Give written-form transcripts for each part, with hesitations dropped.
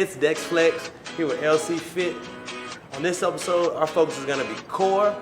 It's Dexflex here with LCfit. On this episode, our focus is going to be core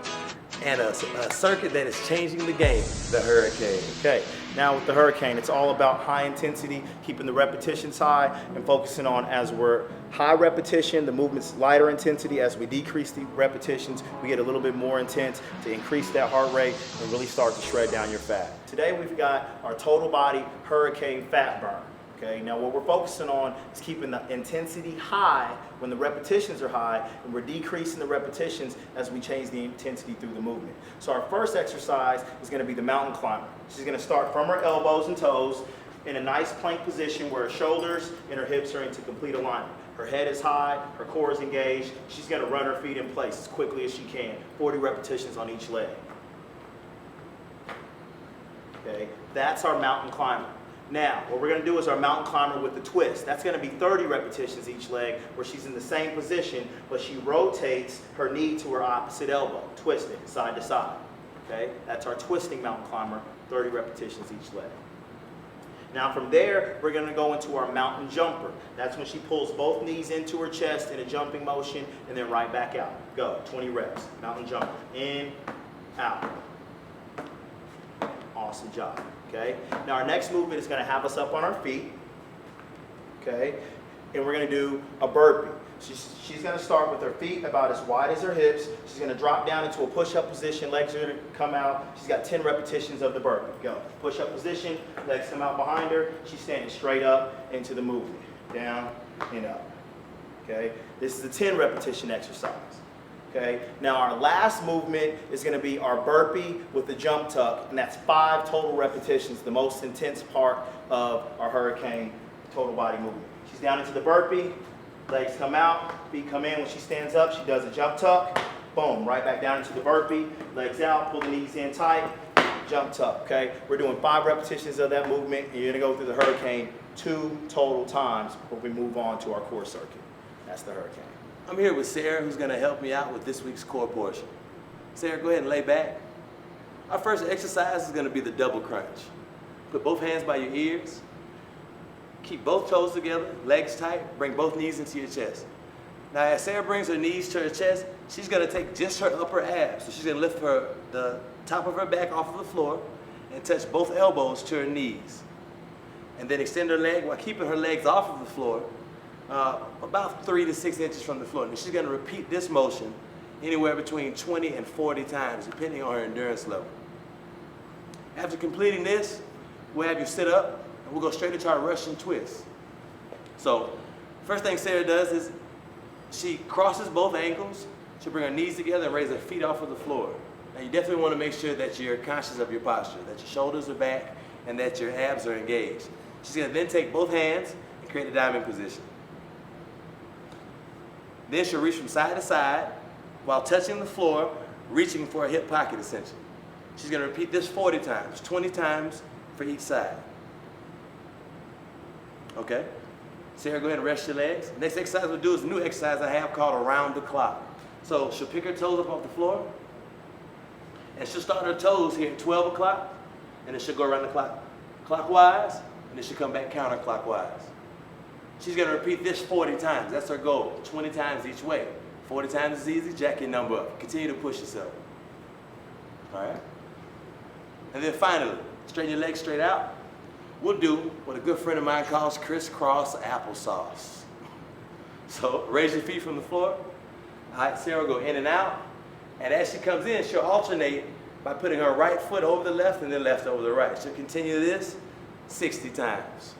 and a circuit that is changing the game, the Hurricane. Okay, now with the Hurricane, it's all about high intensity, keeping the repetitions high, and focusing on as we're high repetition, the movement's lighter intensity. As we decrease the repetitions, we get a little bit more intense to increase that heart rate and really start to shred down your fat. Today we've got our total body Hurricane fat burn. Okay, now what we're focusing on is keeping the intensity high when the repetitions are high, and we're decreasing the repetitions as we change the intensity through the movement. So our first exercise is going to be the mountain climber. She's going to start from her elbows and toes in a nice plank position where her shoulders and her hips are into complete alignment. Her head is high, her core is engaged. She's going to run her feet in place as quickly as she can. 40 repetitions on each leg. Okay, that's our mountain climber. Now, what we're going to do is our mountain climber with the twist. That's going to be 30 repetitions each leg where she's in the same position, but she rotates her knee to her opposite elbow, twisting side to side. Okay, that's our twisting mountain climber, 30 repetitions each leg. Now from there, we're going to go into our mountain jumper. That's when she pulls both knees into her chest in a jumping motion and then right back out. Go, 20 reps. Mountain jumper. In, out. Awesome job. Okay. Now our next movement is going to have us up on our feet. Okay. And we're going to do a burpee. She's going to start with her feet about as wide as her hips. She's going to drop down into a push-up position. Legs are going to come out. She's got 10 repetitions of the burpee. Go. Push-up position. Legs come out behind her. She's standing straight up into the movement. Down and up. Okay. This is a 10 repetition exercise. Okay. Now our last movement is going to be our burpee with the jump tuck, and that's 5 total repetitions, the most intense part of our Hurricane total body movement. She's down into the burpee. Legs come out, feet come in. When she stands up, she does a jump tuck. Boom, right back down into the burpee. Legs out, pull the knees in tight, jump tuck, okay? We're doing 5 repetitions of that movement, and you're gonna go through the Hurricane 2 total times before we move on to our core circuit. That's the Hurricane. I'm here with Sarah, who's going to help me out with this week's core portion. Sarah, go ahead and lay back. Our first exercise is going to be the double crunch. Put both hands by your ears. Keep both toes together, legs tight, bring both knees into your chest. Now as Sarah brings her knees to her chest, she's going to take just her upper abs. So she's going to lift the top of her back off of the floor and touch both elbows to her knees. And then extend her leg while keeping her legs off of the floor, about 3 to 6 inches from the floor. And she's going to repeat this motion anywhere between 20 and 40 times, depending on her endurance level. After completing this, we'll have you sit up, and we'll go straight into our Russian twist. So, first thing Sarah does is she crosses both ankles. She'll bring her knees together and raise her feet off of the floor. Now, you definitely want to make sure that you're conscious of your posture, that your shoulders are back, and that your abs are engaged. She's going to then take both hands and create a diamond position. Then she'll reach from side to side while touching the floor, reaching for a hip pocket essentially. She's going to repeat this 40 times, 20 times for each side. Okay? Sarah, go ahead and rest your legs. Next exercise we'll do is a new exercise I have called around the clock. So she'll pick her toes up off the floor, and she'll start her toes here at 12 o'clock, and then she'll go around the clock clockwise, and then she'll come back counterclockwise. She's going to repeat this 40 times. That's her goal, 20 times each way. 40 times is easy, jack your number up. Continue to push yourself. All right? And then finally, straighten your legs straight out. We'll do what a good friend of mine calls Crisscross Applesauce. So raise your feet from the floor. All right, Sarah will go in and out. And as she comes in, she'll alternate by putting her right foot over the left and then left over the right. She'll continue this 60 times.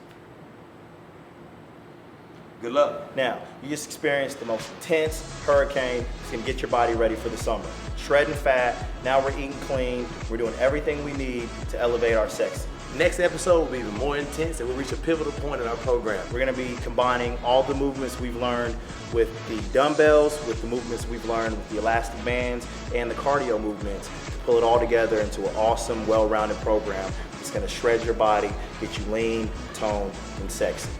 Good luck. Now, you just experienced the most intense Hurricane. It's going to get your body ready for the summer. Shredding fat, now we're eating clean. We're doing everything we need to elevate our sexy. Next episode will be even more intense, and we'll reach a pivotal point in our program. We're going to be combining all the movements we've learned with the dumbbells, with the movements we've learned with the elastic bands, and the cardio movements to pull it all together into an awesome, well-rounded program that's going to shred your body, get you lean, toned, and sexy.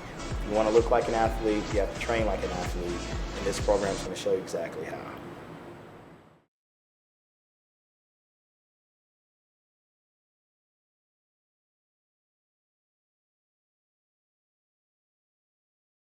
If you want to look like an athlete, you have to train like an athlete, and this program is going to show you exactly how.